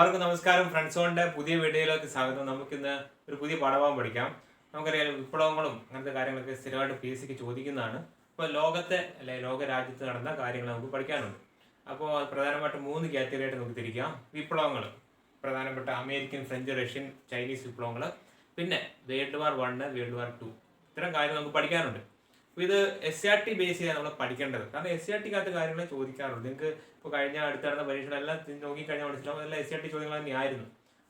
എല്ലാവർക്കും നമസ്കാരം. ഫ്രണ്ട്സോണിന്റെ പുതിയ വീഡിയോയിലേക്ക് സ്വാഗതം. നമുക്കിന്ന് ഒരു പുതിയ പാഠഭാഗം പഠിക്കാം. നമുക്കറിയാം വിപ്ലവങ്ങളും അങ്ങനത്തെ കാര്യങ്ങളൊക്കെ സ്ഥിരമായിട്ട് PSCക്ക് ചോദിക്കുന്നതാണ്. അപ്പോൾ ലോക രാജ്യത്ത് നടന്ന കാര്യങ്ങൾ നമുക്ക് പഠിക്കാനുണ്ട്. അപ്പോൾ പ്രധാനമായിട്ടും 3 കാറ്റഗറിയായിട്ട് നമുക്ക് തിരിക്കാം. വിപ്ലവങ്ങൾ, പ്രധാനപ്പെട്ട അമേരിക്കൻ, ഫ്രഞ്ച്, റഷ്യൻ, ചൈനീസ് വിപ്ലവങ്ങൾ, പിന്നെ വേൾഡ് വാർ 1, വേൾഡ് വാർ 2, ഇത്തരം കാര്യങ്ങൾ നമുക്ക് പഠിക്കാനുണ്ട്. അപ്പോൾ ഇത് SRT ബേസ് ചെയ്താണ് നമ്മൾ പഠിക്കേണ്ടത്. കാരണം SRTക്കകത്ത് കാര്യങ്ങൾ ചോദിക്കാറുണ്ട്. നിങ്ങൾക്ക് ഇപ്പോൾ അടുത്ത് നടന്ന പരീക്ഷകളെല്ലാം നോക്കിക്കഴിഞ്ഞാൽ മനസ്സിലാവും, അതെല്ലാം SRT ചോദ്യങ്ങൾ തന്നെയായിരുന്നു.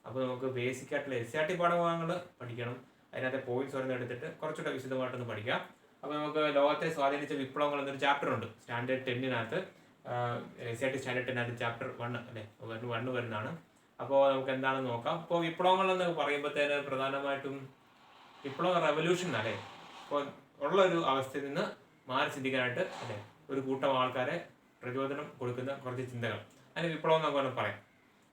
അപ്പോൾ നമുക്ക് ബേസിക് ആയിട്ടുള്ള SRT പാഠഭാഗങ്ങൾ പഠിക്കണം. അതിനകത്തെ പോയിന്റ്സ് ഓരോന്ന് എടുത്തിട്ട് കുറച്ചുകൂടെ വിശദമായിട്ടൊന്ന് പഠിക്കാം. അപ്പോൾ നമുക്ക് ലോകത്തെ സ്വാധീനിച്ച വിപ്ലവങ്ങൾ എന്നൊരു ചാപ്റ്റർ ഉണ്ട് സ്റ്റാൻഡേർഡ് 10-നകത്ത്. SRT സ്റ്റാൻഡേർഡ് 10-നകത്ത് ചാപ്റ്റർ 1 അല്ലേ, 1 വരുന്നതാണ്. അപ്പോൾ നമുക്ക് എന്താണെന്ന് നോക്കാം. ഇപ്പോൾ വിപ്ലവങ്ങൾ എന്ന് പറയുമ്പോഴത്തേന് പ്രധാനമായിട്ടും വിപ്ലവ റെവല്യൂഷൻ അല്ലേ, ഇപ്പോൾ ഉള്ള ഒരു അവസ്ഥയിൽ നിന്ന് മാറി ചിന്തിക്കാനായിട്ട് അല്ലേ ഒരു കൂട്ടം ആൾക്കാരെ പ്രചോദനം കൊടുക്കുന്ന കുറച്ച് ചിന്തകൾ, അതിന് വിപ്ലവം എന്നൊക്കെ വേണം പറയാം.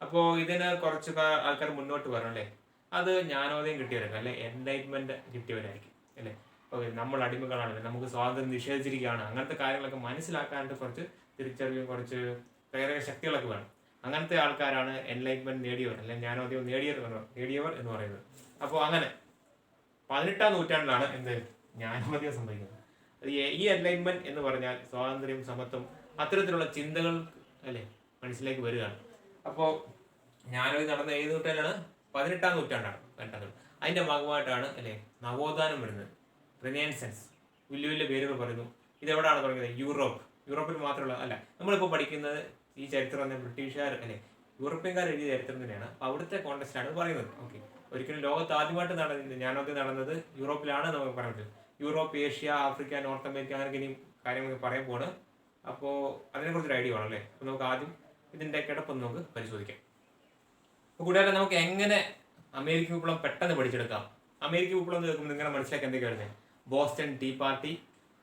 അപ്പോൾ ഇതിന് കുറച്ച് ആൾക്കാർ മുന്നോട്ട് വരണം അല്ലേ, അത് ജ്ഞാനോദയം കിട്ടിയവരായിരിക്കും അല്ലെ, എൻലൈറ്റ്മെന്റ് കിട്ടിയവരായിരിക്കും അല്ലേ. അപ്പോൾ നമ്മൾ അടിമകളാണ്, നമുക്ക് സ്വാതന്ത്ര്യം നിഷേധിച്ചിരിക്കുകയാണ്, അങ്ങനത്തെ കാര്യങ്ങളൊക്കെ മനസ്സിലാക്കാനായിട്ട് കുറച്ച് തിരിച്ചറിവും കുറച്ച് പ്രേരക ശക്തികളൊക്കെ വേണം. അങ്ങനത്തെ ആൾക്കാരാണ് എൻലൈറ്റ്മെന്റ് നേടിയവർ അല്ലെ, ജ്ഞാനോദയം നേടിയവർ എന്ന് പറയുന്നത്. അപ്പോൾ അങ്ങനെ 18-ാം നൂറ്റാണ്ടിലാണ് എന്ത് ജ്ഞാനോദയം സംഭവിക്കുന്നത്. ഈ എൻലൈറ്റ്മെന്റ് എന്ന് പറഞ്ഞാൽ സ്വാതന്ത്ര്യം, സമത്വം, അത്തരത്തിലുള്ള ചിന്തകൾ അല്ലെ മനസ്സിലേക്ക് വരികയാണ്. അപ്പോൾ ജ്ഞാനോദയം നടന്ന ഏത് നൂറ്റാണ്ടാണ്? 18-ാം നൂറ്റാണ്ടാണ്. അതിന്റെ ഭാഗമായിട്ടാണ് അല്ലെ നവോത്ഥാനം വരുന്നത്, റിനൈസൻസ്, വലിയ വലിയ പേരുകൾ പറയുന്നു. ഇതെവിടാണ് തുടങ്ങിയത്? യൂറോപ്പിൽ മാത്രമുള്ള അല്ല, നമ്മളിപ്പോൾ പഠിക്കുന്നത് ഈ ചരിത്രം തന്നെ ബ്രിട്ടീഷുകാർ അല്ലെ യൂറോപ്യൻകാർ എഴുതിയ ചരിത്രം തന്നെയാണ്. അപ്പോൾ അവിടുത്തെ കോണ്ടക്സ്റ്റാണ് പറയുന്നത്. ഓക്കെ, ഒരിക്കലും ലോകത്ത് ആദ്യമായിട്ട് ജ്ഞാനോദയം നടന്നത് യൂറോപ്പിലാണ് നമുക്ക് പറയാൻ പറ്റും. Europe, Asia, Africa, north America, അങ്ങനെ ഇനിയും കാര്യങ്ങളൊക്കെ പറയാൻ പോണ്. അപ്പോൾ അതിനെക്കുറിച്ചൊരു ഐഡിയ വേണം അല്ലേ. അപ്പോൾ നമുക്ക് ആദ്യം ഇതിൻ്റെ കിടപ്പൊന്ന് നമുക്ക് പരിശോധിക്കാം. അപ്പോൾ കൂടാതെ നമുക്ക് എങ്ങനെ അമേരിക്കൻ വിപ്ലവം പെട്ടെന്ന് പഠിച്ചെടുക്കാം. അമേരിക്കൻ വിപ്ലവം കേൾക്കുമ്പോൾ നിങ്ങളുടെ മനസ്സിലേക്ക് എന്തൊക്കെയാണ്? ബോസ്റ്റൺ ടീ പാർട്ടി,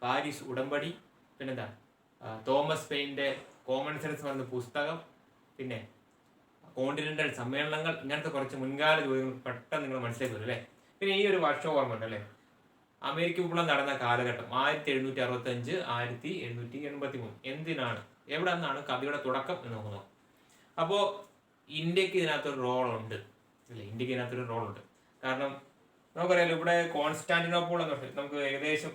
പാരീസ് ഉടമ്പടി, പിന്നെന്താ തോമസ് പെയിൻ്റെ കോമൺ സെൻസ് എന്ന പുസ്തകം, പിന്നെ കോണ്ടിനെന്റൽ സമ്മേളനങ്ങൾ, ഇങ്ങനത്തെ കുറച്ച് മുൻകാല ചോദ്യങ്ങൾ പെട്ടെന്ന് നിങ്ങൾ മനസ്സിലേക്ക് വരും അല്ലേ. പിന്നെ ഈ ഒരു വർഷം ഓർമ്മ ഉണ്ട് അല്ലേ, അമേരിക്കൻ വിപ്ലവം നടന്ന കാലഘട്ടം 1765, 1783. എന്തിനാണ്, എവിടെ നിന്നാണ് കഥയുടെ തുടക്കം എന്ന് നോക്കുന്നത്. അപ്പോൾ ഇന്ത്യക്ക് ഇതിനകത്തൊരു റോളുണ്ട് അല്ലേ, ഇന്ത്യക്ക് ഇതിനകത്തൊരു റോളുണ്ട്. കാരണം നമുക്കറിയാലോ, ഇവിടെ കോൺസ്റ്റാന്റിനോപ്പിൾ എന്ന് പറഞ്ഞാൽ നമുക്ക് ഏകദേശം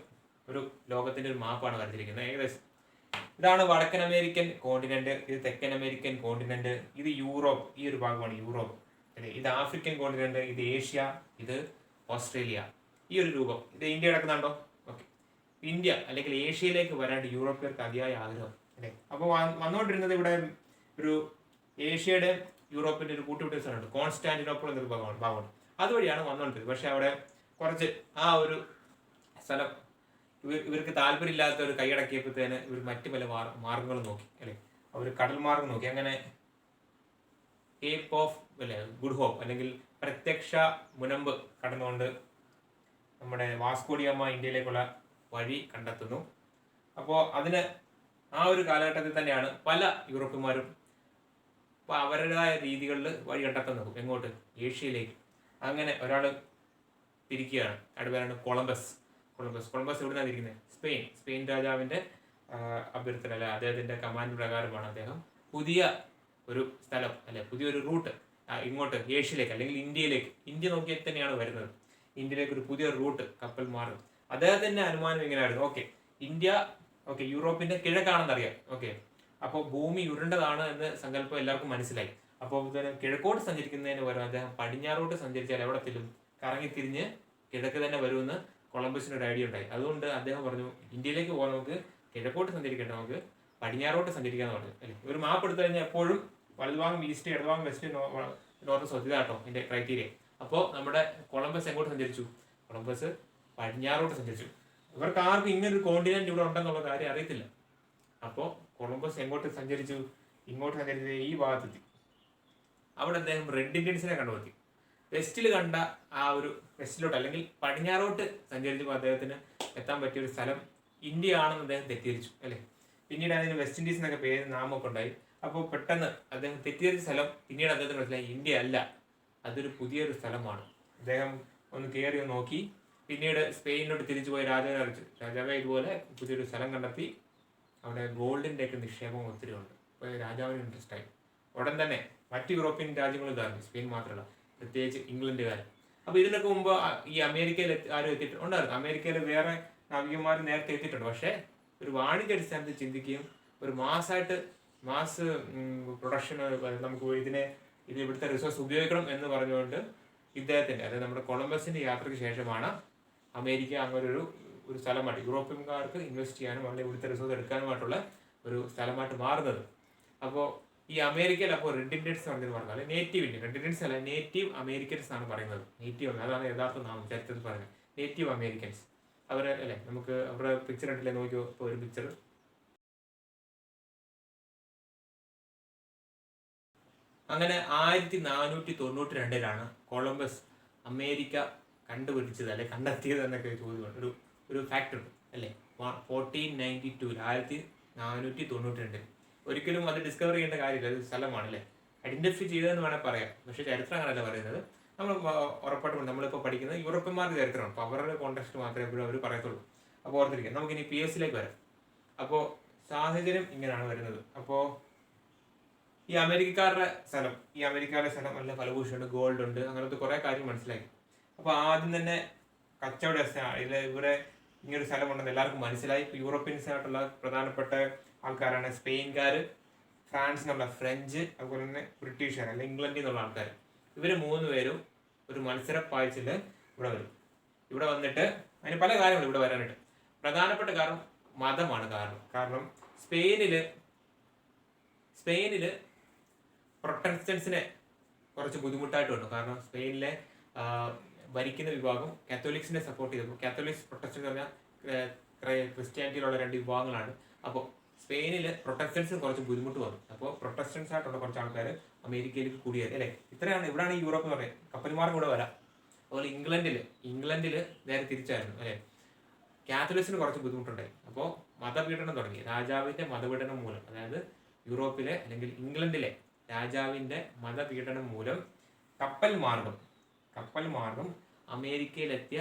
ഒരു ലോകത്തിന്റെ ഒരു മാപ്പാണ് വരച്ചിരിക്കുന്നത്. ഏകദേശം ഇതാണ് വടക്കൻ അമേരിക്കൻ കോണ്ടിനെന്റ്, ഇത് തെക്കൻ അമേരിക്കൻ കോണ്ടിനെന്റ്, ഇത് യൂറോപ്പ്, ഈ ഒരു ഭാഗമാണ് യൂറോപ്പ് അല്ലേ, ഇത് ആഫ്രിക്കൻ കോണ്ടിനെന്റ്, ഇത് ഏഷ്യ, ഇത് ഓസ്ട്രേലിയ. ഈ ഒരു രൂപം. ഇത് ഇന്ത്യ കിടക്കുന്നുണ്ടോ? ഓക്കെ, ഇന്ത്യ അല്ലെങ്കിൽ ഏഷ്യയിലേക്ക് വരാണ്ട് യൂറോപ്യർക്ക് അതിയായ ആഗ്രഹം അല്ലേ. അപ്പോൾ വന്നുകൊണ്ടിരുന്നത് ഇവിടെ ഒരു ഏഷ്യയുടെ യൂറോപ്പിന്റെ ഒരു കൂട്ടുപിടിച്ച സ്ഥലമുണ്ട്, കോൺസ്റ്റാന്റിനോപ്പിൾ എന്നൊരു ഭാഗമാണ്. അതുവഴിയാണ് വന്നുകൊണ്ടിരുന്നത്. പക്ഷെ അവിടെ കുറച്ച് ആ ഒരു സ്ഥലം ഇവർക്ക് താല്പര്യമില്ലാത്ത ഒരു കൈയടക്കിയപ്പോഴത്തേന് ഇവർ മറ്റു പല മാർഗങ്ങൾ നോക്കി അല്ലെ, അവർ കടൽ മാർഗം നോക്കി. അങ്ങനെ കേപ്പ് ഓഫ് അല്ലെ ഗുഡ് ഹോപ്പ് അല്ലെങ്കിൽ പ്രത്യക്ഷ മുനമ്പ് കടന്നുകൊണ്ട് നമ്മുടെ വാസ്കോ ഡി ഗാമ ഇന്ത്യയിലേക്കുള്ള വഴി കണ്ടെത്തുന്നു. അപ്പോൾ അതിന് ആ ഒരു കാലഘട്ടത്തിൽ തന്നെയാണ് പല യൂറോപ്യന്മാരും അപ്പോൾ അവരുടേതായ രീതികളിൽ വഴി കണ്ടെത്താൻ നോക്കും. എങ്ങോട്ട്? ഏഷ്യയിലേക്ക്. അങ്ങനെ ഒരാൾ തിരിക്കുകയാണ്. അവിടെ പേരാണ് കൊളംബസ് എവിടുന്നാണ് ഇരിക്കുന്നത്? സ്പെയിൻ രാജാവിൻ്റെ അഭ്യർത്ഥന അല്ലെ, അദ്ദേഹത്തിൻ്റെ കമാൻഡ് പ്രകാരമാണ് അദ്ദേഹം പുതിയ ഒരു സ്ഥലം അല്ലെ, പുതിയൊരു റൂട്ട് ഇങ്ങോട്ട് ഏഷ്യയിലേക്ക് അല്ലെങ്കിൽ ഇന്ത്യയിലേക്ക്, ഇന്ത്യ നോക്കിയാൽ തന്നെയാണ് വരുന്നത്. ഇന്ത്യയിലേക്ക് ഒരു പുതിയ റൂട്ട് കപ്പൽ മാറും. അദ്ദേഹത്തിന്റെ അനുമാനം ഇങ്ങനെയായിരുന്നു. ഇന്ത്യ യൂറോപ്പിന്റെ കിഴക്കാണെന്നറിയാം. അപ്പോൾ ഭൂമി ഉരുണ്ടതാണ് എന്ന് സങ്കല്പം എല്ലാവർക്കും മനസ്സിലായി. അപ്പോൾ കിഴക്കോട്ട് സഞ്ചരിക്കുന്നതിന് പകരം അദ്ദേഹം പടിഞ്ഞാറോട്ട് സഞ്ചരിച്ചാൽ എവിടെ തിരും? കറങ്ങിത്തിരിഞ്ഞ് കിഴക്ക് തന്നെ വരുമെന്ന് കൊളംബസിന് ഒരു ഐഡിയ ഉണ്ടായി. അതുകൊണ്ട് അദ്ദേഹം പറഞ്ഞു, ഇന്ത്യയിലേക്ക് പോകാൻ നമുക്ക് കിഴക്കോട്ട് സഞ്ചരിക്കേണ്ട, നമുക്ക് പടിഞ്ഞാറോട്ട് സഞ്ചരിക്കാന്ന് പറഞ്ഞു അല്ലേ. ഒരു മാപ്പ് എടുത്തു കഴിഞ്ഞാൽ എപ്പോഴും വലതുഭാഗം ഈസ്റ്റ്, ഇടതുഭാഗം വെസ്റ്റ്, നോർത്ത് സൗത്ത്, ഇതാട്ടോ എൻ്റെ ക്രൈറ്റീരിയ. അപ്പോൾ നമ്മുടെ കൊളംബസ് എങ്ങോട്ട് സഞ്ചരിച്ചു? കൊളംബസ് പടിഞ്ഞാറോട്ട് സഞ്ചരിച്ചു. ഇവർക്ക് ആർക്കും ഇങ്ങനൊരു കോണ്ടിനെന്റ് ഇവിടെ ഉണ്ടെന്നുള്ള കാര്യം അറിയത്തില്ല. അപ്പോൾ കൊളംബസ് എങ്ങോട്ട് സഞ്ചരിച്ചു? ഇങ്ങോട്ട് സഞ്ചരിച്ചത് ഈ ഭാഗത്തെത്തി. അവിടെ അദ്ദേഹം റെഡ് ഇന്ത്യൻസിനെ കണ്ടുപിടിച്ചു. വെസ്റ്റിൽ കണ്ട ആ ഒരു വെസ്റ്റിലോട്ട് അല്ലെങ്കിൽ പടിഞ്ഞാറോട്ട് സഞ്ചരിച്ചപ്പോൾ അദ്ദേഹത്തിന് എത്താൻ പറ്റിയ ഒരു സ്ഥലം ഇന്ത്യ ആണെന്ന് അദ്ദേഹം തെറ്റിദ്ധരിച്ചു അല്ലേ. പിന്നീട് അതിന് വെസ്റ്റ് ഇൻഡീസ് എന്നൊക്കെ പേര് നാമൊക്കെ ഉണ്ടായി. അപ്പോൾ പെട്ടെന്ന് അദ്ദേഹം തെറ്റിദ്ധരിച്ച സ്ഥലം പിന്നീട് അദ്ദേഹത്തിന് മനസ്സിലായി ഇന്ത്യ അല്ല, അതൊരു പുതിയൊരു സ്ഥലമാണ്. അദ്ദേഹം ഒന്ന് കയറി നോക്കി. പിന്നീട് സ്പെയിനിലോട്ട് തിരിച്ചു പോയി രാജാവിനെ അറിയിച്ചു. രാജാവെ ഇതുപോലെ പുതിയൊരു സ്ഥലം കണ്ടെത്തി, അവിടെ ഗോൾഡിൻ്റെ ഒക്കെ നിക്ഷേപം ഒത്തിരി ഉണ്ട്. അപ്പോൾ രാജാവിന് ഇൻട്രസ്റ്റ് ആയി. ഉടൻ തന്നെ മറ്റ് യൂറോപ്യൻ രാജ്യങ്ങളും ഇതായിരുന്നു, സ്പെയിൻ മാത്രമല്ല, പ്രത്യേകിച്ച് ഇംഗ്ലണ്ടുകാർ. അപ്പോൾ ഇതിനൊക്കെ മുമ്പ് ഈ അമേരിക്കയിൽ ആരും എത്തിയിട്ട് ഉണ്ടായിരുന്നു. അമേരിക്കയിൽ വേറെ നാവികന്മാർ നേരത്തെ എത്തിയിട്ടുണ്ട്. പക്ഷേ ഒരു വാണിജ്യ അടിസ്ഥാനത്തിൽ ചിന്തിക്കുകയും ഒരു മാസ് പ്രൊഡക്ഷൻ നമുക്ക് ഇത് ഇവിടുത്തെ റിസോഴ്സ് ഉപയോഗിക്കണം എന്ന് പറഞ്ഞുകൊണ്ട് ഇദ്ദേഹത്തിൻ്റെ, അതായത് നമ്മുടെ കൊളംബസിന്റെ യാത്രയ്ക്ക് ശേഷമാണ് അമേരിക്ക അങ്ങനെ ഒരു സ്ഥലമായിട്ട് യൂറോപ്യൻകാർക്ക് ഇൻവെസ്റ്റ് ചെയ്യാനും അല്ലെങ്കിൽ ഇവിടുത്തെ റിസോഴ്സ് എടുക്കാനുമായിട്ടുള്ള ഒരു സ്ഥലമായിട്ട് മാറുന്നത്. അപ്പോൾ ഈ അമേരിക്കയിൽ അപ്പോൾ റെഡ് ഇന്ത്യൻസ് എന്ന് പറഞ്ഞാൽ നേറ്റീവ് ഇന്ത്യൻ, റെഡ് ഇന്ത്യൻസ് അല്ല, നേറ്റീവ് അമേരിക്കൻസ് എന്നാണ് പറയുന്നത്. നേറ്റീവ്, അതാണ് യഥാർത്ഥ നാമം ചരിത്രത്തിൽ പറയുന്നത്, നേറ്റീവ് അമേരിക്കൻസ്. അവരെ അല്ലേ, നമുക്ക് അവരുടെ പിക്ചർ ഉണ്ടല്ലേ, നോക്കിയോ ഇപ്പോൾ ഒരു പിക്ചർ. അങ്ങനെ 1492 കൊളംബസ് അമേരിക്ക കണ്ടുപിടിച്ചത് അല്ലെ കണ്ടെത്തിയത് എന്നൊക്കെ ചോദ്യമുണ്ട്. ഒരു ഫാക്ട് ഉണ്ട് അല്ലേ, 1492 1492. ഒരിക്കലും അത് ഡിസ്കവർ ചെയ്യേണ്ട കാര്യമില്ല, ഒരു സ്ഥലമാണ് അല്ലേ, ഐഡന്റിഫൈ ചെയ്തതെന്ന് വേണേൽ പറയാം. പക്ഷേ ചരിത്രം അങ്ങനെയല്ല പറയുന്നത്. നമ്മൾ ഉറപ്പായിട്ടും നമ്മളിപ്പോൾ പഠിക്കുന്നത് യൂറോപ്യന്മാരുടെ ചരിത്രമാണ്. അപ്പോൾ അവരുടെ കോണ്ടെക്സ്റ്റ് മാത്രമേ എപ്പോഴും അവർ പറയത്തുള്ളൂ. അപ്പോൾ ഓർത്തിരിക്കാം. നമുക്കിനി PSലേക്ക് വരാം. അപ്പോൾ സാഹചര്യം ഇങ്ങനെയാണ് വരുന്നത്. അപ്പോൾ ഈ അമേരിക്കക്കാരുടെ സ്ഥലം നല്ല ഫലഭൂഷണുണ്ട്, ഗോൾഡ് ഉണ്ട്, അങ്ങനത്തെ കുറേ കാര്യം മനസ്സിലാക്കി. അപ്പോൾ ആദ്യം തന്നെ ഇവിടെ ഇങ്ങനൊരു സ്ഥലമുണ്ടെന്ന് എല്ലാവർക്കും മനസ്സിലായി. ഇപ്പോൾ യൂറോപ്യൻസ് ആയിട്ടുള്ള പ്രധാനപ്പെട്ട ആൾക്കാരാണ് സ്പെയിൻകാർ, ഫ്രാൻസിൽ നിന്നുള്ള ഫ്രഞ്ച്, അതുപോലെ തന്നെ ബ്രിട്ടീഷുകാർ അല്ലെങ്കിൽ ഇംഗ്ലണ്ടിൽ നിന്നുള്ള ആൾക്കാർ. ഇവർ 3 പേരും ഒരു മത്സരപ്പാഴ്ചയിൽ ഇവിടെ വരും. ഇവിടെ വന്നിട്ട് അതിന് പല കാര്യങ്ങളും ഇവിടെ വരാനായിട്ട്. പ്രധാനപ്പെട്ട കാരണം മതമാണ് കാരണം സ്പെയിനിൽ പ്രൊട്ടസ്റ്റൻസിനെ കുറച്ച് ബുദ്ധിമുട്ടായിട്ട് വന്നു. കാരണം സ്പെയിനിലെ ഭരിക്കുന്ന വിഭാഗം കാത്തോലിക്സിനെ സപ്പോർട്ട് ചെയ്തു. കാത്തോലിക്സ്, പ്രൊട്ടസ്റ്റൻസ് പറഞ്ഞാൽ ക്രിസ്ത്യാനിറ്റിയിലുള്ള 2 വിഭാഗങ്ങളാണ്. അപ്പോൾ സ്പെയിനിൽ പ്രൊട്ടസ്റ്റൻസിന് കുറച്ച് ബുദ്ധിമുട്ട് വന്നു. അപ്പോൾ പ്രൊട്ടസ്റ്റൻസ് ആയിട്ടുള്ള കുറച്ച് ആൾക്കാർ അമേരിക്കയിലേക്ക് കൂടിയായി അല്ലേ. ഇവിടെയാണ് ഈ യൂറോപ്പ് എന്ന് പറയുന്നത്. കപ്പൽമാർക്കും കൂടെ വരാം. അതുപോലെ ഇംഗ്ലണ്ടിൽ നേരെ തിരിച്ചായിരുന്നു അല്ലേ. കാത്തലിക്സിന് കുറച്ച് ബുദ്ധിമുട്ടുണ്ടായി. അപ്പോൾ മതപീഡനം തുടങ്ങി. രാജാവിന്റെ മതപീഡനം മൂലം, അതായത് യൂറോപ്പിലെ അല്ലെങ്കിൽ ഇംഗ്ലണ്ടിലെ രാജാവിന്റെ മതപീഡനം മൂലം കപ്പൽ മാർഗം അമേരിക്കയിലെത്തിയ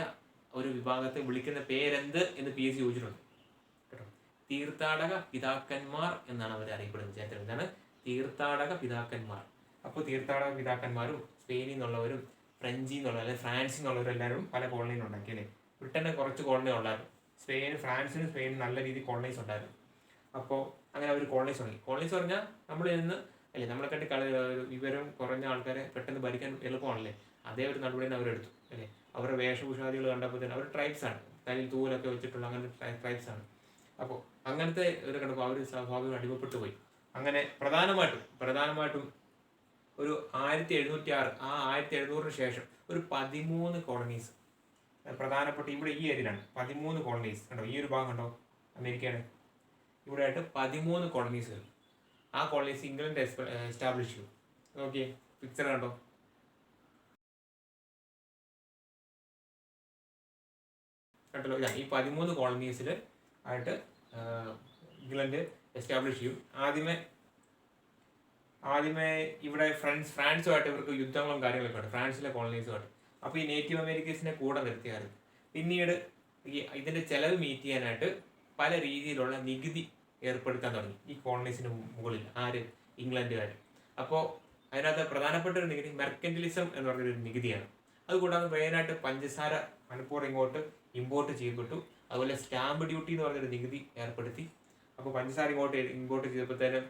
ഒരു വിഭാഗത്തെ വിളിക്കുന്ന പേരെന്ത് എന്ന് PSC ചോദിച്ചിട്ടുണ്ട് കേട്ടോ. തീർത്ഥാടക പിതാക്കന്മാർ എന്നാണ് അവർ അറിയപ്പെടുന്നത്. ചരിത്രം എന്താണ്? തീർത്ഥാടക പിതാക്കന്മാർ. അപ്പോൾ തീർത്ഥാടക പിതാക്കന്മാരും സ്പെയിനിൽ നിന്നുള്ളവരും ഫ്രഞ്ചിൽ നിന്നുള്ള അല്ലെങ്കിൽ ഫ്രാൻസിൽ നിന്നുള്ളവരും എല്ലാവരും പല കോളനിയും ഉണ്ടാക്കി അല്ലേ. ബ്രിട്ടന് കുറച്ച് കോളനി ഉണ്ടായിരുന്നു. ഫ്രാൻസിനും നല്ല രീതിയിൽ കോളനൈസ് ഉണ്ടായിരുന്നു. അപ്പോൾ അങ്ങനെ അവർ കോളനൈസ് തുടങ്ങി. കോളനൈസ് പറഞ്ഞാൽ നമ്മളിൽ നിന്ന് അല്ലേ, നമ്മളെ കണ്ടി വിവരം കുറഞ്ഞ ആൾക്കാരെ പെട്ടെന്ന് ഭരിക്കാൻ എളുപ്പമാണല്ലേ. അതേ ഒരു നടപടിയാണ് അവരെടുത്തു അല്ലേ. അവരുടെ വേഷഭൂഷാദികൾ കണ്ടപ്പോൾ തന്നെ അവർ ട്രൈബ്സാണ്, തലയിൽ തൂവലൊക്കെ വെച്ചിട്ടുള്ള അങ്ങനത്തെ ട്രൈബ്സാണ്. അപ്പോൾ അങ്ങനത്തെ ഒരു കണ്ടപ്പോൾ അവർ സ്വാഭാവികം അടിമപ്പെട്ടു പോയി. അങ്ങനെ പ്രധാനമായിട്ടും ഒരു 1706 ആ 1700 ശേഷം ഒരു 13 കോളനീസ് പ്രധാനപ്പെട്ട ഇവിടെ ഈ ഏരിയയിലാണ് 13 കോളനീസ് കണ്ടോ. ഈ ഒരു ഭാഗം കണ്ടോ അമേരിക്കയുടെ ഇവിടെ ആയിട്ട് 13 കോളനീസ്. ആ കോളനീസ് ഇംഗ്ലണ്ട് എസ്റ്റാബ്ലിഷ് ചെയ്തു. നോക്കിയേ പിക്ചർ കണ്ടോ. കണ്ടല്ലോ, ഈ 13 കോളനീസിൽ ആയിട്ട് ഇംഗ്ലണ്ട് എസ്റ്റാബ്ലിഷ് ചെയ്യും. ആദ്യമേ ഇവിടെ ഫ്രാൻസുമായിട്ട് ഇവർക്ക് യുദ്ധങ്ങളും കാര്യങ്ങളൊക്കെ ഉണ്ട്, ഫ്രാൻസിലെ കോളനീസുമായിട്ട്. അപ്പോൾ ഈ നേറ്റീവ് അമേരിക്കൻസിനെ കൂടെ നിർത്തിയായിരുന്നു. പിന്നീട് ഇതിന്റെ ചെലവ് മീറ്റ് ചെയ്യാനായിട്ട് പല രീതിയിലുള്ള നികുതി ഏർപ്പെടുത്താൻ തുടങ്ങി ഈ കോളനീസിന് മുകളിൽ ഇംഗ്ലണ്ടുകാർ. അപ്പോൾ അതിനകത്ത് പ്രധാനപ്പെട്ട ഒരു നികുതി മെർക്കന്റിലിസം എന്ന് പറഞ്ഞൊരു നികുതിയാണ്. അതുകൂടാതെ മെയിനായിട്ട് പഞ്ചസാര മനഃപൂർവ്വം ഇങ്ങോട്ട് ഇമ്പോർട്ട് ചെയ്യപ്പെട്ടു. അതുപോലെ സ്റ്റാമ്പ് ഡ്യൂട്ടി എന്ന് പറഞ്ഞൊരു നികുതി ഏർപ്പെടുത്തി. അപ്പോൾ പഞ്ചസാര ഇമ്പോർട്ട് ചെയ്തപ്പോഴത്തേനും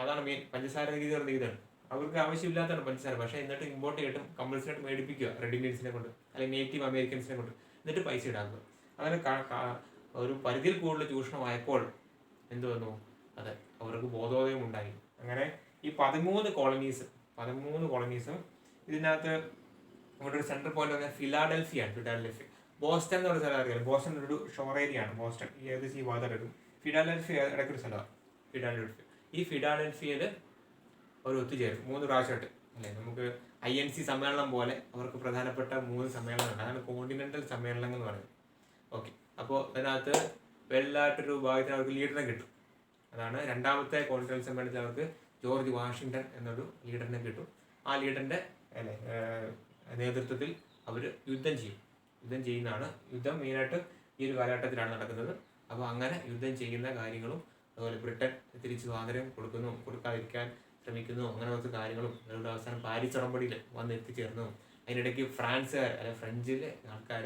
അതാണ് മെയിൻ പഞ്ചസാര നികുതി പറഞ്ഞ നികുതിയാണ്. അവർക്ക് ആവശ്യമില്ലാത്തതാണ് പഞ്ചസാര, പക്ഷേ എന്നിട്ട് ഇമ്പോർട്ട് ചെയ്തിട്ടും കമ്പൽസറി ആയിട്ട് മേടിപ്പിക്കുക റെഡ് ഇന്ത്യൻസിനെ കൊണ്ട് അല്ലെങ്കിൽ നേറ്റീവ് അമേരിക്കൻസിനെ കൊണ്ട്, എന്നിട്ട് പൈസ ഇടാക്കുക. അങ്ങനെ ഒരു പരിധിയിൽ കൂടുതൽ ചൂഷണമായപ്പോൾ എന്ത് വന്നു, അതെ അവർക്ക് ബോധോദയം ഉണ്ടായി. അങ്ങനെ ഈ 13 കോളനീസും ഇതിനകത്ത് ഇവിടെ ഒരു സെൻട്രൽ പോയിന്റ് പറഞ്ഞാൽ ഫിലാഡൽഫിയ. ബോസ്റ്റൺ എന്ന് പറഞ്ഞ സ്ഥലം അറിയാം. ബോസ്റ്റൺ ഒരു ഷോർ ഏരിയ ആണ്. ബോസ്റ്റൺ ഏകദേശം ഈ വാദം ഫിലാഡൽഫിയ ഇടയ്ക്കൊരു സ്ഥലമാണ് ഈ ഫിലാഡൽഫിയയിൽ അവർ ഒത്തുചേരും 3 പ്രാവശ്യമായിട്ട് അല്ലേ. നമുക്ക് INC സമ്മേളനം പോലെ അവർക്ക് പ്രധാനപ്പെട്ട 3 സമ്മേളനമുണ്ട്. അതാണ് കോണ്ടിനെന്റൽ സമ്മേളനങ്ങൾ എന്ന് പറയുന്നത്. ഓക്കെ, അപ്പോൾ അതിനകത്ത് വെള്ളായിട്ടൊരു വിഭാഗത്തിന് അവർക്ക് ലീഡറിനെ കിട്ടും. അതാണ് രണ്ടാമത്തെ കോണ്ടിനെന്റൽ സമ്മേളനത്തിൽ അവർക്ക് ജോർജ് വാഷിങ്ടൺ എന്നൊരു ലീഡറിനെ കിട്ടും. ആ ലീഡറിന്റെ നേതൃത്വത്തിൽ അവർ യുദ്ധം ചെയ്യുന്നതാണ്. യുദ്ധം മെയിനായിട്ട് ഈ ഒരു കാലഘട്ടത്തിലാണ് നടക്കുന്നത്. അപ്പോൾ അങ്ങനെ യുദ്ധം ചെയ്യുന്ന കാര്യങ്ങളും അതുപോലെ ബ്രിട്ടൻ തിരിച്ച് സ്വാതന്ത്ര്യം കൊടുക്കാതിരിക്കാൻ ശ്രമിക്കുന്നു. അങ്ങനെ കുറച്ച് കാര്യങ്ങളും അവരുടെ അവസാനം പാരീസ് ഉടമ്പടിയിൽ വന്ന് എത്തിച്ചേർന്നു. അതിനിടയ്ക്ക് ഫ്രാൻസുകാർ അല്ലെ ഫ്രഞ്ചിലെ ആൾക്കാർ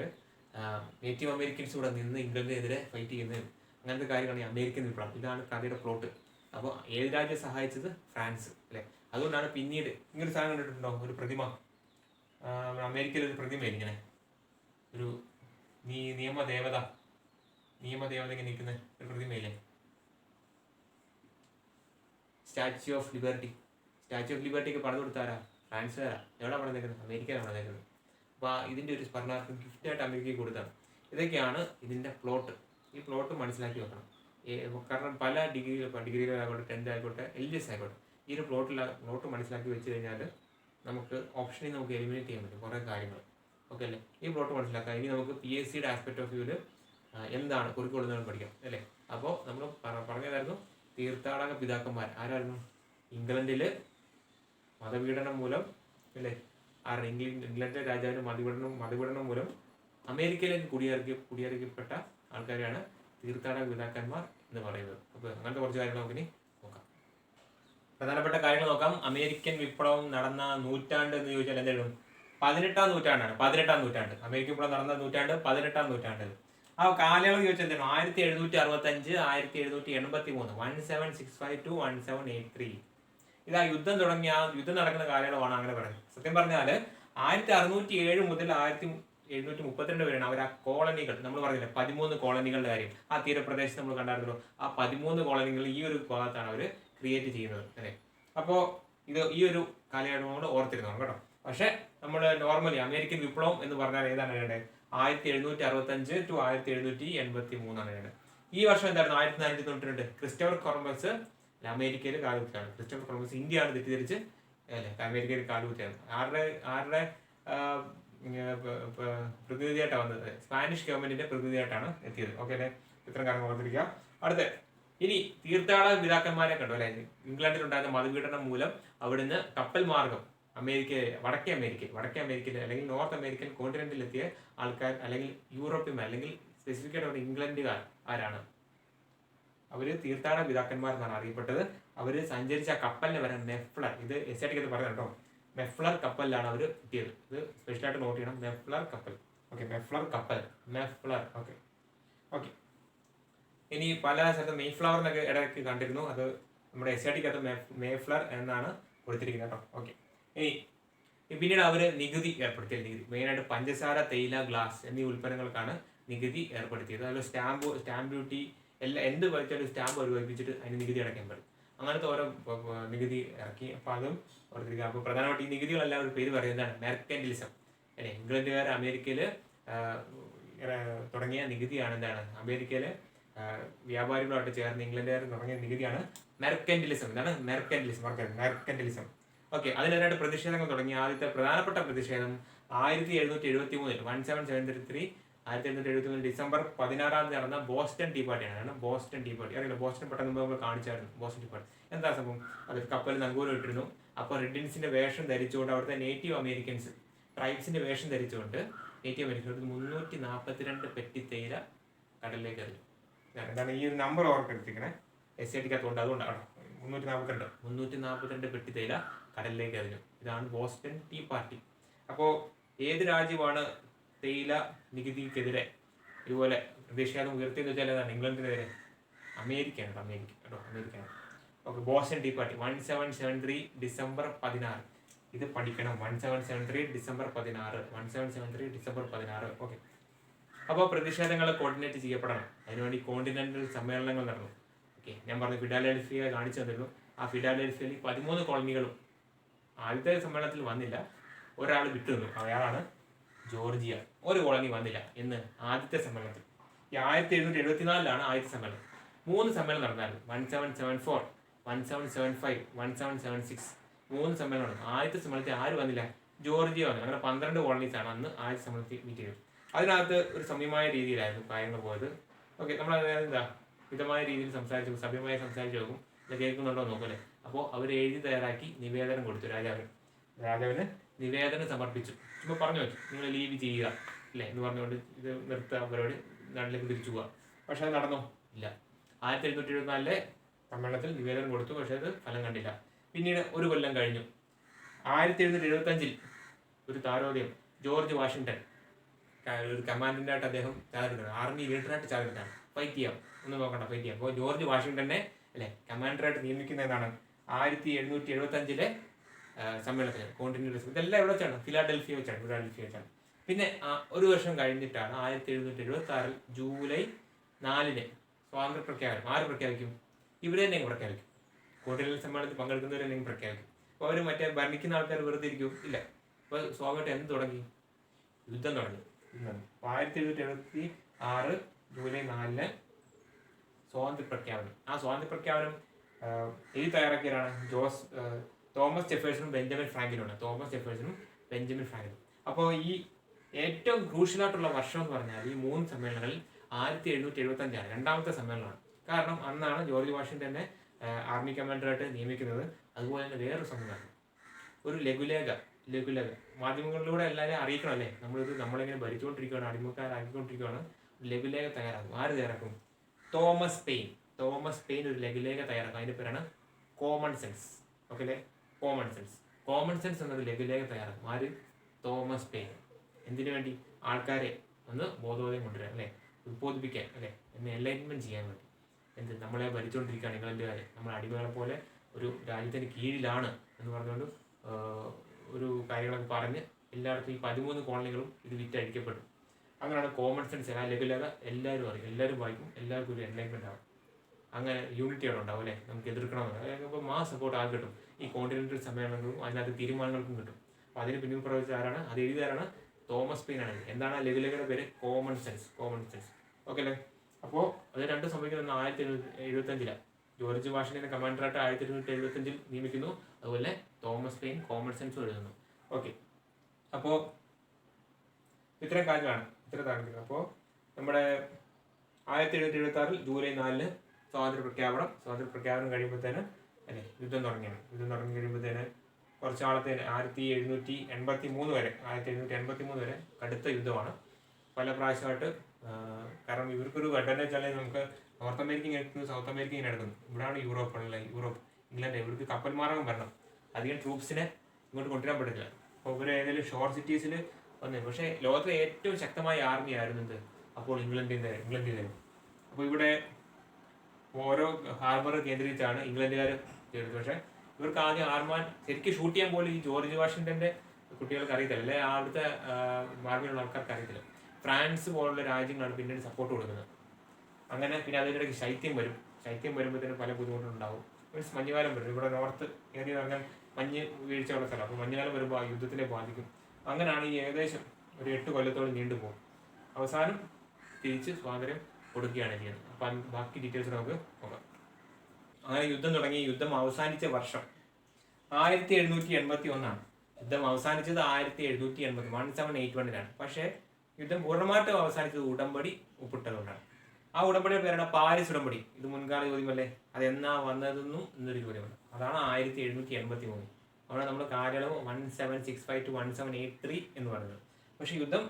നേറ്റീവ് അമേരിക്കൻസ് കൂടെ നിന്ന് ഇംഗ്ലണ്ടിനെതിരെ ഫൈറ്റ് ചെയ്യുന്നത്, അങ്ങനത്തെ കാര്യങ്ങളാണ് ഈ അമേരിക്കൻ വിപ്ലവം. ഇതാണ് കഥയുടെ പ്ലോട്ട്. അപ്പോൾ ഏത് രാജ്യം സഹായിച്ചത്? ഫ്രാൻസ് അല്ലേ. അതുകൊണ്ടാണ് പിന്നീട് ഇങ്ങനൊരു സാധനം കണ്ടിട്ടുണ്ടോ, ഒരു പ്രതിമ, അമേരിക്കയിൽ ഒരു പ്രതിമയില്ല ഇങ്ങനെ ഒരു നിയമദേവത ഇങ്ങനെ നിൽക്കുന്ന ഒരു പ്രതിമയില്ലേ, Statue of Liberty. Statue of ലിബർട്ടിക്ക് പണിത് കൊടുത്താരാ? ഫ്രാൻസുകാരാ. എവിടെ പണിതേക്കുന്നത്? അമേരിക്കയിലാണ് പണിതേക്കുന്നത്. അപ്പോൾ ഇതിൻ്റെ ഒരു സ്മരണാർത്ഥം ഗിഫ്റ്റായിട്ട് അമേരിക്കയ്ക്ക് കൊടുത്താണ്. ഇതൊക്കെയാണ് ഇതിൻ്റെ പ്ലോട്ട്. ഈ പ്ലോട്ട് മനസ്സിലാക്കി വെക്കണം. കാരണം പല ഡിഗ്രിയിലായിക്കോട്ടെ, 10th ആയിക്കോട്ടെ, LGS ആയിക്കോട്ടെ, ഈ ഒരു പ്ലോട്ട് മനസ്സിലാക്കി വെച്ച് കഴിഞ്ഞാൽ നമുക്ക് ഓപ്ഷനിൽ നമുക്ക് എലിമിനേറ്റ് ചെയ്യാൻ പറ്റും കുറേ കാര്യങ്ങൾ. ഓക്കെ അല്ലേ? ഈ പ്ലോട്ട് മനസ്സിലാക്കാം. ഇനി നമുക്ക് PSCയുടെ ആസ്പെക്ട് ഓഫ് വ്യൂവിൽ എന്താണ് കുറിക്കൊള്ളുന്നതെന്ന് പഠിക്കാം അല്ലേ. അപ്പോൾ നമ്മൾ പറഞ്ഞതായിരുന്നു തീർത്ഥാടക പിതാക്കന്മാർ ആരായിരുന്നു? ഇംഗ്ലണ്ടിൽ മതപീഡനം മൂലം അല്ലേ, ഇംഗ്ലണ്ടിലെ രാജാവിന് മതപീഡനം മൂലം അമേരിക്കയിലേക്ക് കുടിയേറിക്കപ്പെട്ട ആൾക്കാരെയാണ് തീർത്ഥാടക പിതാക്കന്മാർ എന്ന് പറയുന്നത്. അപ്പോൾ അങ്ങനത്തെ കുറച്ച് കാര്യങ്ങൾ നമുക്കിനി നോക്കാം. പ്രധാനപ്പെട്ട കാര്യങ്ങൾ നോക്കാം. അമേരിക്കൻ വിപ്ലവം നടന്ന നൂറ്റാണ്ട് എന്ന് ചോദിച്ചാൽ എന്തായാലും 18ാം നൂറ്റാണ്ടാണ്. 18ാം നൂറ്റാണ്ട് അമേരിക്കൻ വിപ്ലവം നടന്ന നൂറ്റാണ്ട് 18ാം നൂറ്റാണ്ട്. ആ കാലയളവ് ചോദിച്ചാൽ എന്താണ്? 1765 1783, 1765 to 1783. ഇതാ യുദ്ധം നടക്കുന്ന കാലയളവാണ് അങ്ങനെ പറയുന്നത്. സത്യം പറഞ്ഞാൽ 1607 മുതൽ 1732 വരെയാണ് അവർ ആ കോളനികൾ, നമ്മൾ പറഞ്ഞില്ലേ 13 കോളനികളുടെ കാര്യം, ആ തീരപ്രദേശത്ത് നമ്മൾ കണ്ടായിരുന്നല്ലോ. ആ 13 കോളനികൾ ഈ ഒരു ഭാഗത്താണ് അവർ ക്രിയേറ്റ് ചെയ്യുന്നത് അല്ലേ. അപ്പോൾ ഈ ഒരു കാലയളവ് നമ്മൾ ഓർത്തിരുന്നോണം കേട്ടോ. പക്ഷെ നമ്മൾ നോർമലി അമേരിക്കൻ വിപ്ലവം എന്ന് പറഞ്ഞാൽ ഏതാണ് വേണ്ടത്? 1765 to 1783 വേണ്ടത്. ഈ വർഷം എന്തായിരുന്നു? 1492 ക്രിസ്റ്റോഫർ കൊളംബസ് അമേരിക്കയിൽ കാലുകുത്തിയാണ്. ക്രിസ്റ്റോഫർ കൊളംബസ് ഇന്ത്യയാണ് തെറ്റിദ്ധരിച്ച് അല്ലേ അമേരിക്കയിൽ കാലുകുത്തിയാണ്. ആരുടെ പ്രതിനിധിയായിട്ടാണ് വന്നത്? സ്പാനിഷ് ഗവൺമെന്റിന്റെ പ്രതിനിധിയായിട്ടാണ് എത്തിയത്. ഓക്കെ അല്ലേ? ഇത്തരം കാര്യങ്ങൾ ഓർത്തിരിക്കുക. അടുത്ത ഇനി തീർത്ഥാടക പിതാക്കന്മാരെ കണ്ടു അല്ലെ. ഇംഗ്ലണ്ടിൽ ഉണ്ടായിരുന്ന മതപീഡനം മൂലം അവിടുന്ന് കപ്പൽ മാർഗം വടക്കേ അമേരിക്കയിൽ അല്ലെങ്കിൽ നോർത്ത് അമേരിക്കൻ കോണ്ടിനെന്റിൽ എത്തിയ ആൾക്കാർ, അല്ലെങ്കിൽ യൂറോപ്യന്മാർ, അല്ലെങ്കിൽ സ്പെസിഫിക് ആയിട്ട് ഇംഗ്ലണ്ടുകാർ ആരാണ്? അവര് തീർത്ഥാടക പിതാക്കന്മാർ എന്നാണ് അറിയപ്പെട്ടത്. അവര് സഞ്ചരിച്ച കപ്പലിന് വരാൻ മെഫ്ലർ, ഇത് എസ്റ്റാറ്റിക്കത്ത് പറയുന്നുണ്ടോ, മെഫ്ലർ കപ്പലിലാണ് അവർ എത്തിയത്. ഇത് സ്പെഷ്യലായിട്ട് നോട്ട് ചെയ്യണം. മെഫ്ലർ കപ്പൽ. ഓക്കെ, മെഫ്ലർ കപ്പൽ, മെഫ്ലർ. ഓക്കെ. ഇനി പല സ്ഥലത്ത് മെയ്ഫ്ലവർ എന്നൊക്കെ ഇടയ്ക്ക് കണ്ടിരുന്നു. അത് നമ്മുടെ എസ്റ്റാറ്റിക്കകത്ത് മേഫ്ലർ എന്നാണ് കൊടുത്തിരിക്കുന്നത് കേട്ടോ. ഓക്കെ. ഇനി പിന്നീട് അവർ നികുതി ഏർപ്പെടുത്തിയത്. മെയിനായിട്ട് പഞ്ചസാര, തേയില, ഗ്ലാസ് എന്നീ ഉൽപ്പന്നങ്ങൾക്കാണ് നികുതി ഏർപ്പെടുത്തിയത്. അതുപോലെ സ്റ്റാമ്പ് ഡ്യൂട്ടി എന്ത് വെച്ചാലും സ്റ്റാമ്പ് ഒരുവഹിപ്പിച്ചിട്ട് അതിന് നികുതി അടയ്ക്കാൻ പറ്റും. അങ്ങനത്തെ ഓരോ നികുതി ഇറക്കി. അപ്പോൾ അതും ഓർത്തിരിക്കുക. അപ്പോൾ പ്രധാനമായിട്ട് ഈ നികുതികളെല്ലാം ഒരു പേര് പറയുന്നതാണ് മെർക്കന്റിലിസം അല്ലേ. ഇംഗ്ലണ്ടുകാർ അമേരിക്കയിൽ തുടങ്ങിയ നികുതിയാണ് എന്താണ്? അമേരിക്കയിൽ വ്യാപാരികളുമായിട്ട് ചേർന്ന് ഇംഗ്ലണ്ടുകാർ തുടങ്ങിയ നികുതിയാണ് മെർക്കന്റിലിസം. എന്താണ് മെർക്കന്റിലിസം? ഓക്കെ. അതിനെതിരായിട്ട് പ്രതിഷേധങ്ങൾ തുടങ്ങി. ആദ്യത്തെ പ്രധാനപ്പെട്ട പ്രതിഷേധം 1773 ഡിസംബർ 16 നടന്ന ബോസ്റ്റൺ ടീ പാർട്ടിയാണ്. ബോസ്റ്റൺ ടീ പാർട്ടി അറിയില്ല? ബോസ്റ്റൺ പെട്ടെന്ന് നമ്മൾ കാണിച്ചായിരുന്നു. ബോസ്റ്റൺ ടീ പാർട്ടി എന്താ സംഭവം? അത് കപ്പൽ നങ്കൂരം ഇട്ടിരുന്നു. അപ്പോൾ റെഡിൻസിന്റെ വേഷം ധരിച്ചുകൊണ്ട് അവിടുത്തെ നേറ്റീവ് അമേരിക്കൻസ് ട്രൈബ്സിന്റെ വേഷം ധരിച്ചുകൊണ്ട് നേറ്റീവ് അമേരിക്കൻസ് 342 പെട്ടി തേയില കടലിലേക്ക് എറിഞ്ഞു. എന്താണ് ഈ ഒരു നമ്പർ ഓർക്കെടുത്തിരിക്കണേ? എസ്റ്റാറ്റിക്കകത്തുണ്ട്. അതുകൊണ്ടാണ് 342 പെട്ടി തേയില കടലിലേക്ക് എറിഞ്ഞു. ഇതാണ് ബോസ്റ്റൺ ടീ പാർട്ടി. അപ്പോൾ ഏത് രാജ്യമാണ് തേയില നികുതിക്കെതിരെ ഇതുപോലെ പ്രതിഷേധം ഉയർത്തിയെന്ന് വെച്ചാൽ ഏതാണ്? ഇംഗ്ലണ്ടിനെതിരെ അമേരിക്കയാണ്. അമേരിക്കയാണ്. Okay. Boston tea party 1773 December 16. ഇത് പഠിക്കണം. 1773 ഡിസംബർ 16. ഓക്കെ. അപ്പോൾ പ്രതിഷേധങ്ങൾ കോർഡിനേറ്റ് ചെയ്യപ്പെടണം. അതിനുവേണ്ടി കോണ്ടിനെന്റൽ സമ്മേളനങ്ങൾ നടന്നു. ഓക്കെ. ഞാൻ പറഞ്ഞു ഫിലാഡൽഫിയ കാണിച്ചു തന്നിരുന്നു. ആ ഫിലാഡൽഫിയയിൽ 13 കോളനികളും ആദ്യത്തെ സമ്മേളനത്തിൽ വന്നില്ല. ഒരാൾ വിട്ടുനിന്നു. അയാളാണ് ജോർജിയ. ഒരു കോളനി വന്നില്ല എന്ന് ആദ്യത്തെ സമ്മേളനത്തിൽ. ഈ 1774 ആദ്യത്തെ സമ്മേളനം. 3 സമ്മേളനം നടന്നായിരുന്നു. 1774, 1775, 1776 3 സമ്മേളനമാണ്. ആദ്യത്തെ സമ്മേളനത്തിൽ ആര് വന്നില്ല? ജോർജിയ വന്നു. അങ്ങനെ 12 കോളനീസാണ് അന്ന് ആദ്യത്തെ സമ്മേളനത്തിൽ മീറ്റ് ചെയ്തത്. അതിനകത്ത് ഒരു സമ്യമായ രീതിയിലായിരുന്നു കാര്യങ്ങൾ പോയത്. ഓക്കെ. നമ്മൾ എന്താ മിതമായ രീതിയിൽ സഭ്യമായി സംസാരിച്ച് നോക്കും. ഇത് കേൾക്കുന്നുണ്ടോ നോക്കല്ലേ. അപ്പോൾ അവർ എഴുതി തയ്യാറാക്കി നിവേദനം കൊടുത്തു രാജാവിന് നിവേദനം സമർപ്പിച്ചു. ചുമ്മാ പറഞ്ഞു വെച്ചു, നിങ്ങൾ ലീവ് ചെയ്യുക അല്ലേ എന്ന് പറഞ്ഞുകൊണ്ട് ഇത് നിർത്തുക, പരിപാടി നാട്ടിലേക്ക് തിരിച്ചു പോവുക. പക്ഷെ അത് നടന്നോ? ഇല്ല. 1774 സമ്മേളനത്തിൽ നിവേദനം കൊടുത്തു. പക്ഷെ അത് ഫലം കണ്ടില്ല. പിന്നീട് ഒരു കൊല്ലം കഴിഞ്ഞു. 1775 ഒരു താരോദയം. ജോർജ് വാഷിങ്ടൺ ഒരു കമാൻഡന്റായിട്ട് അദ്ദേഹം ചാർജെടുക്കണം. ആർമി ലീഡറായിട്ട് ചാർജെടുത്താണ്. ഫൈറ്റ് ചെയ്യാം, ഒന്നും നോക്കണ്ട, ഫൈറ്റ് ചെയ്യാം. അപ്പോൾ ജോർജ് വാഷിങ്ടനെ കമാൻഡറായിട്ട് നിയമിക്കുന്നതാണ് 1775 സമ്മേളനത്തിൽ. കോണ്ടിനെന്റൽ ഇതെല്ലാം എവിടെ വെച്ചാണ്? ഫിലാഡൽഫിയ വെച്ചാണ്. പിന്നെ ഒരു വർഷം കഴിഞ്ഞിട്ടാണ് 1776 ജൂലൈ 4 സ്വാതന്ത്ര്യ പ്രഖ്യാപനം. ആര് പ്രഖ്യാപിക്കും? ഇവരെ തന്നെ പ്രഖ്യാപിക്കും. കോണ്ടിനെന്റൽ സമ്മേളനത്തിൽ പങ്കെടുക്കുന്നവരെ തന്നെ പ്രഖ്യാപിക്കും. അപ്പോൾ അവർ ഭരിക്കുന്ന ആൾക്കാർ വെറുതെ ഇരിക്കും? ഇല്ല. അപ്പോൾ സ്വാഭാവികമായിട്ട് എന്ത് തുടങ്ങി? യുദ്ധം തുടങ്ങി. 1776 ജൂലൈ 4 സ്വാതന്ത്ര്യ പ്രഖ്യാപനം. ആ സ്വാതന്ത്ര്യ പ്രഖ്യാപനം എഴുതി തയ്യാറാക്കിയവരാണ് തോമസ് ജെഫേഴ്സണും ബെഞ്ചമിൻ ഫ്രാങ്ക്ലിനുമാണ്. അപ്പോൾ ഈ ഏറ്റവും ക്രൂഷ്യലായിട്ടുള്ള വർഷം എന്ന് പറഞ്ഞാൽ ഈ 3 സമ്മേളനങ്ങളിൽ 1775 രണ്ടാമത്തെ സമ്മേളനമാണ്. കാരണം അന്നാണ് ജോർജ് വാഷിങ്ടനെ ആർമി കമാൻഡറായിട്ട് നിയമിക്കുന്നത്. അതുപോലെ തന്നെ വേറൊരു സമ്മേളനം, ഒരു ലഘുലേഖ. മാധ്യമങ്ങളിലൂടെ എല്ലാവരും അറിയിക്കണം അല്ലേ, നമ്മളിത് നമ്മളിങ്ങനെ ഭരിച്ചുകൊണ്ടിരിക്കുകയാണ്, അടിമക്കാരാക്കിക്കൊണ്ടിരിക്കുകയാണ്. ലഘുലേഖ തയ്യാറാക്കും. ആര് തയ്യാറാക്കും? തോമസ് പെയിൻ ഒരു ലഘുലേഖ തയ്യാറാക്കും. അതിന്റെ പേരാണ് കോമൺ സെൻസ്. ഓക്കെ അല്ലേ? കോമൺ സെൻസ് എന്നൊരു ലഘുലേഖ തയ്യാറാക്കും. ആര്? Thomas pain. എന്തിനു വേണ്ടി? ആൾക്കാരെ ഒന്ന് ബോധോദയം കൊണ്ടുവരാൻ അല്ലേ, ഉദ്ബോധിപ്പിക്കാൻ അല്ലേ, എന്നെ എൻലൈറ്റ്മെന്റ് ചെയ്യാൻ വേണ്ടി. നമ്മളെ ഭരിച്ചുകൊണ്ടിരിക്കുകയാണ് ഇംഗ്ലണ്ടുകാരെ, നമ്മൾ അടിമകളെ പോലെ ഒരു രാജ്യത്തിന് കീഴിലാണ് എന്ന് പറഞ്ഞുകൊണ്ട് ഒരു കാര്യങ്ങളൊക്കെ പറഞ്ഞ് എല്ലായിടത്തും ഈ 13 കോളനികളും ഇത് വിറ്റഴിക്കപ്പെട്ടു. അങ്ങനെയാണ് കോമൺ സെൻസ് ആ ലഘുലേഖ എല്ലാവരും അറിയും, എല്ലാവരും വായിക്കും, എല്ലാവർക്കും ഒരു എൻലൈറ്റ്മെന്റ് ആവും. അങ്ങനെ യൂണിറ്റിയോടെ ഉണ്ടാവും അല്ലേ, നമുക്ക് എതിർക്കണമെന്ന്. അപ്പോൾ മാസ് സപ്പോർട്ട് ആകെ കിട്ടും ഈ കോണ്ടിനെന്റൽ സമ്മേളനങ്ങൾക്കും അതിനകത്ത് തീരുമാനങ്ങൾക്കും കിട്ടും. അപ്പോൾ അതിന് പിന്നിൽ പ്രവർത്തിച്ച ആരാണ്? അത് എഴുതിയതാരാണ്? തോമസ് പെയിൻ ആണ്. എന്താണ് ആ ലഘുലേഖയുടെ പേര്? Common sense. ഓക്കെ അല്ലേ? അപ്പോൾ അത് രണ്ടും സംഭവിക്കുന്നത് 1775 ജോർജ് വാഷിങ്ടനെ കമാൻഡറായിട്ട് 1775 നിയമിക്കുന്നു. അതുപോലെ തോമസ് പെയിൻ കോമൺ സെൻസും എഴുതുന്നു. ഓക്കെ, അപ്പോൾ ഇത്രയും കാര്യങ്ങളാണ്. അപ്പോൾ നമ്മുടെ 1776 ജൂലൈ 4 സ്വാതന്ത്ര്യ പ്രഖ്യാപനം കഴിയുമ്പോഴത്തേന് അല്ലേ യുദ്ധം തുടങ്ങി കഴിയുമ്പോഴത്തേന് കുറച്ച് നാളത്തേന് 1783 വരെ കടുത്ത യുദ്ധമാണ്. പല പ്രാവശ്യമായിട്ട്. കാരണം ഇവർക്കൊരു അഡ്വാൻറ്റേജ് അല്ലെങ്കിൽ നമുക്ക് നോർത്ത് അമേരിക്ക എടുക്കുന്നു, സൗത്ത് അമേരിക്ക എടുക്കുന്നു. ഇവിടെയാണ് യൂറോപ്പ്, ഇംഗ്ലണ്ട്. ഇവർക്ക് കപ്പൽ മാർഗം വരണം. അധികം ട്രൂപ്സിനെ ഇങ്ങോട്ട് കൊണ്ടുവരാൻ പറ്റില്ല. അപ്പോൾ ഇവർ ഏതെങ്കിലും ഷോർ സിറ്റീസിൽ വന്നു. പക്ഷേ ലോകത്തിലെ ഏറ്റവും ശക്തമായ ആർമി ആയിരുന്നത് അപ്പോൾ ഇംഗ്ലണ്ടിൻ്റെ. അപ്പോൾ ഇവിടെ ഓരോ ഹാർബർ കേന്ദ്രീകരിച്ചാണ് ഇംഗ്ലണ്ടുകാർ ചെയ്തത്. പക്ഷേ ഇവർക്ക് ആദ്യം ആർമാൻ ശരിക്കും ഷൂട്ട് ചെയ്യാൻ പോലും ഈ ജോർജ് വാഷിങ്ടന്റെ കുട്ടികൾക്ക് അറിയത്തില്ല, അല്ലെ അവിടുത്തെ ആർമിയിലുള്ള ആൾക്കാർക്ക് അറിയത്തില്ല. ഫ്രാൻസ് പോലുള്ള രാജ്യങ്ങളാണ് പിന്നീട് സപ്പോർട്ട് കൊടുക്കുന്നത്. അങ്ങനെ പിന്നെ അതിനിടയ്ക്ക് ശൈത്യം വരുമ്പോഴത്തേനും പല ബുദ്ധിമുട്ടുണ്ടാവും. മീൻസ് മഞ്ഞുകാലം വരും. ഇവിടെ നോർത്ത് ഏരിയ പറഞ്ഞാൽ മഞ്ഞ് വീഴ്ചയുള്ള സ്ഥലം. അപ്പോൾ മഞ്ഞുകാലം വരുമ്പോൾ ആ യുദ്ധത്തിനെ ബാധിക്കും. അങ്ങനെയാണ് ഈ ഏകദേശം ഒരു 8 കൊല്ലത്തോളം നീണ്ടുപോകും. അവസാനം തിരിച്ച് സ്വാതന്ത്ര്യം കൊടുക്കുകയാണ് ചെയ്യുന്നത്. അപ്പം ബാക്കി ഡീറ്റെയിൽസ് നമുക്ക് നോക്കാം. അങ്ങനെ യുദ്ധം തുടങ്ങി. യുദ്ധം അവസാനിച്ച വർഷം 1781. യുദ്ധം അവസാനിച്ചത് 1781 പക്ഷേ യുദ്ധം പൂർണ്ണമായിട്ടും അവസാനിച്ചത് ഉടമ്പടി ഒപ്പിട്ടതുകൊണ്ടാണ്. ആ ഉടമ്പടിയുടെ പേരാണ് പാരീസ് ഉടമ്പടി. ഇത് മുൻകാല ചോദ്യമല്ലേ, അത് എന്നാ വന്നതെന്നും എന്നൊരു ചോദ്യമാണ്. അതാണ് 1783. അവിടെ നമ്മൾ കാലയളവ് 1765 to 1783 എന്ന് പറയുന്നത്. പക്ഷേ യുദ്ധം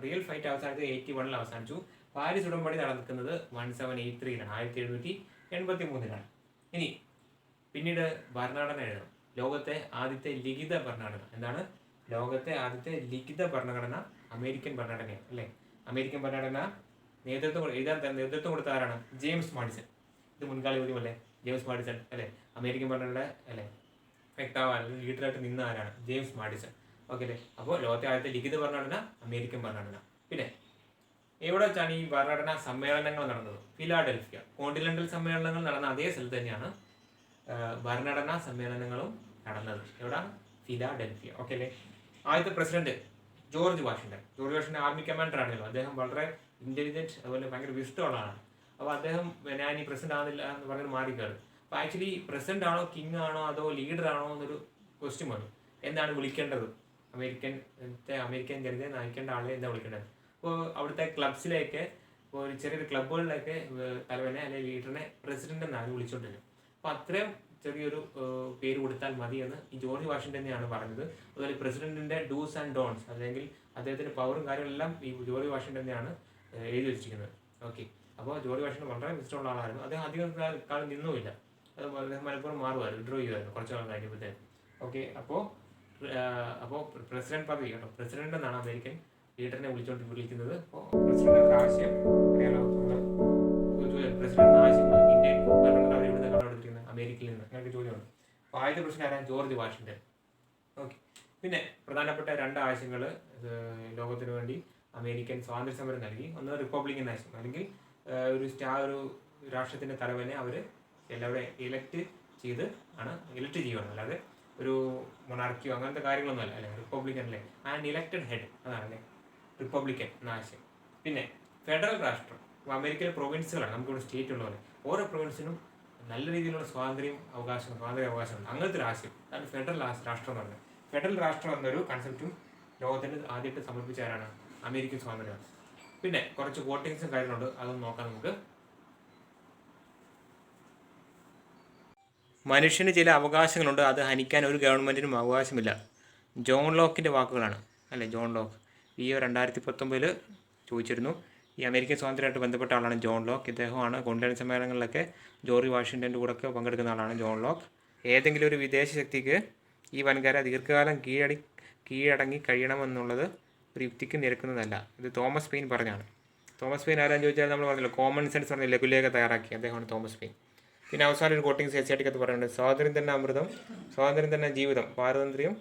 റിയൽ ഫൈറ്റ് അവസാനിച്ചത് 81 അവസാനിച്ചു. പാരീസ് ഉടമ്പടി നടക്കുന്നത് 1783 1783. ഇനി പിന്നീട് ഭരണഘടന എഴുതണം. ലോകത്തെ ആദ്യത്തെ ലിഖിത ഭരണഘടന എന്താണ്? ലോകത്തെ ആദ്യത്തെ ലിഖിത ഭരണഘടന അമേരിക്കൻ ഭരണഘടനയാണ് അല്ലേ. അമേരിക്കൻ ഭരണഘടന നേതൃത്വം കൊടുത്ത ആരാണ്? James Madison. ഇത് മുൻകാല ചോദ്യമല്ലേ, ജെയിംസ് മാഡിസൺ അല്ലേ. അമേരിക്കൻ ഭരണഘടന അല്ലേ വ്യക്താവ് ലീഡറായിട്ട് നിന്ന ആരാണ്? James Madison. ഓക്കെ അല്ലേ. അപ്പോൾ ലോകത്തെ ആദ്യത്തെ ലിഖിത ഭരണഘടന അമേരിക്കൻ ഭരണഘടന. പിന്നെ എവിടെ വെച്ചാണ് ഈ ഭരണഘടനാ സമ്മേളനങ്ങൾ നടന്നത്? ഫിലാഡൽഫിയ. കോണ്ടിനെന്റൽ സമ്മേളനങ്ങൾ നടന്ന അതേ സ്ഥലത്ത് തന്നെയാണ് ഭരണഘടനാ സമ്മേളനങ്ങളും നടന്നത്. എവിടെ? ഫിലാഡൽഫിയ. ഓക്കെ അല്ലേ. ആദ്യത്തെ president George Washington army commander ആണല്ലോ. അദ്ദേഹം വളരെ ഇന്റലിജന്റ്, അതുപോലെ ഭയങ്കര വിസ്ഡമുള്ള ആളാണ്. അപ്പോൾ അദ്ദേഹം ഞാൻ ഈ പ്രസിഡന്റ് ആവുന്നില്ല എന്ന് പറഞ്ഞ് മാറിക്കയറി. അപ്പോൾ ആക്ച്വലി പ്രസിഡന്റ് ആണോ, കിങ് ആണോ, അതോ ലീഡർ ആണോ എന്നൊരു ക്വസ്റ്റ്യൻ വന്നു. എന്താണ് വിളിക്കേണ്ടത്? അമേരിക്കൻ ജനതയെ നയിക്കേണ്ട ആളെ എന്താ വിളിക്കേണ്ടത്? അപ്പോൾ അവിടുത്തെ ക്ലബ്സിലേക്ക്, ഇപ്പോൾ ഒരു ചെറിയൊരു ക്ലബ്ബുകളിലേക്ക് തലവനെ അല്ലെങ്കിൽ ലീഡറിനെ പ്രസിഡന്റ് എന്നാണ് വിളിച്ചുകൊണ്ടിരുന്നത്. അപ്പോൾ അത്രയും ചെറിയൊരു പേര് കൊടുത്താൽ മതി എന്ന് ഈ ജോർജ് വാഷിങ്ടൺ തന്നെയാണ് പറഞ്ഞത്. അതുപോലെ പ്രസിഡന്റിന്റെ ഡൂസ് ആൻഡ് ഡോൺസ് അല്ലെങ്കിൽ അദ്ദേഹത്തിന്റെ പവറും കാര്യങ്ങളെല്ലാം ഈ ജോർജ് വാഷിങ്ടൺ തന്നെയാണ് എഴുതി വെച്ചിരിക്കുന്നത്. ഓക്കെ. അപ്പോൾ ജോർജ് വാഷിങ്ടൺ വളരെ ഇഷ്ടമുള്ള ആളായിരുന്നു. അദ്ദേഹം അധികം കാലം നിന്നുമില്ല. അത് വളരെ മലപ്പുറം മാറുമായിരുന്നു, വിഡ്രോ ചെയ്യുമായിരുന്നു കുറച്ച് നാൾ കഴിഞ്ഞപ്പോഴത്തേക്ക്. ഓക്കെ, അപ്പോൾ പ്രസിഡന്റ് പദവി കേട്ടോ, പ്രസിഡന്റ് എന്നാണ് അമേരിക്കൻ ലീഡറിനെ വിളിക്കുന്നത്. അപ്പോൾ പ്രസിഡന്റ് ആശയം അറിയാലോ, പ്രസിഡന്റ് ആശയം ഇന്ത്യൻ ഭരണഘടന അവർ ഇവിടുന്ന് കടമെടുത്തിരിക്കുന്നത് അമേരിക്കയിൽ നിന്ന്, അങ്ങനെയൊക്കെ ചോദ്യമുണ്ട്. അപ്പോൾ ആദ്യത്തെ പ്രസിഡന്റ് ആരാണ്? George Washington. ഓക്കെ, പിന്നെ പ്രധാനപ്പെട്ട 2 ആശയങ്ങൾ ലോകത്തിന് വേണ്ടി അമേരിക്കൻ സ്വാതന്ത്ര്യ സമരം നൽകി. ഒന്ന് റിപ്പബ്ലിക്കൻ ആശയം, അല്ലെങ്കിൽ ഒരു രാഷ്ട്രത്തിൻ്റെ തലവനെ അവർ എല്ലാവരും ഇലക്ട് ചെയ്യുകയാണ്, അല്ലാതെ ഒരു മൊണാർക്കിയോ അങ്ങനത്തെ കാര്യങ്ങളൊന്നും അല്ല, അല്ലെ റിപ്പബ്ലിക്കൻ അല്ലേ, ആൻഡ് ഇലക്റ്റഡ് ഹെഡ്, അതാണ് അല്ലേ റിപ്പബ്ലിക്കൻ എന്ന ആശയം. പിന്നെ ഫെഡറൽ രാഷ്ട്രം, അമേരിക്കയിലെ പ്രൊവിൻസുകളാണ്, നമുക്കിവിടെ സ്റ്റേറ്റ് ഉള്ള പോലെ ഓരോ പ്രൊവിൻസിനും നല്ല രീതിയിലുള്ള സ്വാതന്ത്ര്യ അവകാശമുണ്ട്, അങ്ങനത്തെ ഒരു ആശയം. അതാണ് ഫെഡറൽ രാഷ്ട്രം എന്ന് പറയുന്നത്. ഫെഡറൽ രാഷ്ട്രം എന്നൊരു കൺസെപ്റ്റും ലോകത്തിന് ആദ്യമായിട്ട് സമർപ്പിച്ച ആരാണ്? അമേരിക്കൻ സ്വാതന്ത്ര്യം. പിന്നെ കുറച്ച് വോട്ടിങ്സും കാര്യങ്ങളുണ്ട്, അതൊന്നും നോക്കാം നമുക്ക്. മനുഷ്യന് ചില അവകാശങ്ങളുണ്ട്, അത് ഹനിക്കാൻ ഒരു ഗവൺമെൻറ്റിനും അവകാശമില്ല. ജോൺ ലോക്കിൻ്റെ വാക്കുകളാണ്, അല്ലേ ജോൺ ലോക്ക്. ഈ 2019 ചോദിച്ചിരുന്നു. ഈ അമേരിക്കൻ സ്വാതന്ത്ര്യമായിട്ട് ബന്ധപ്പെട്ട ആളാണ് ജോൺ ലോക്ക്. ഇദ്ദേഹമാണ് കോൺഗ്രസ് സമ്മേളനങ്ങളിലൊക്കെ ജോർജ് വാഷിങ്ടൻ്റെ കൂടെയൊക്കെ പങ്കെടുക്കുന്ന ആളാണ് ജോൺ ലോക്ക്. ഏതെങ്കിലും ഒരു വിദേശ ശക്തിക്ക് ഈ വൻകര ദീർഘകാലം കീഴടങ്ങി കഴിയണമെന്നുള്ളത് ഒരു യുക്തിക്ക് നിരക്കുന്നതല്ല. ഇത് തോമസ് പെയിൻ പറഞ്ഞാണ്. തോമസ് പെയിൻ ആരാന്ന് ചോദിച്ചാൽ നമ്മൾ പറഞ്ഞല്ലോ, കോമൺ സെൻസ് പറഞ്ഞ ലഘുലേഖ തയ്യാറാക്കി അദ്ദേഹമാണ് തോമസ് പെയിൻ. പിന്നെ അവസാനം ഒരു കോട്ടിങ്സ് എച്ചയാട്ടിക്കത്ത് പറയുന്നുണ്ട്, സ്വാതന്ത്ര്യം തന്നെ അമൃതം, സ്വാതന്ത്ര്യം തന്നെ ജീവിതം, പാരതന്ത്ര്യം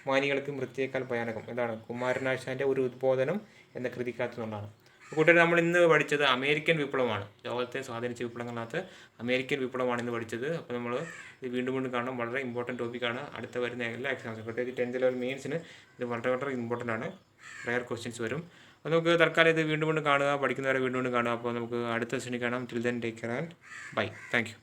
മാനികൾക്ക് മൃത്യേക്കാൾ ഭയാനകം. ഇതാണ് കുമാരനാശാൻ്റെ ഒരു ഉദ്ബോധനം എന്ന കൃതിക്കകത്തുനിന്നുള്ളതാണ്. കൂട്ടുകാർ, നമ്മൾ ഇന്ന് പഠിച്ചത് അമേരിക്കൻ വിപ്ലവമാണ്. ലോകത്തെ സ്വാധീനിച്ച വിപ്ലവങ്ങളകത്ത് അമേരിക്കൻ വിപ്ലവമാണ് ഇന്ന് പഠിച്ചത്. അപ്പോൾ നമ്മൾ ഇത് വീണ്ടും കാണാം. വളരെ ഇമ്പോർട്ടൻറ്റ് ടോപ്പിക്കാണ്. അടുത്ത വരുന്ന എല്ലാ എക്സാംസും, പ്രത്യേകിച്ച് 10th ലെവൽ മെയിൻസിന് ഇത് വളരെ ഇമ്പോർട്ടൻ്റ് ആണ്. റയർ ക്വസ്റ്റ്യൻസ് വരും. അപ്പോൾ നമുക്ക് തൽക്കാലം ഇത് വീണ്ടും കാണുക, പഠിക്കുന്നവരെ വീണ്ടും കാണുക. അപ്പോൾ നമുക്ക് അടുത്ത സെഷനിൽ കാണാം. Till then take care and bye. Thank U.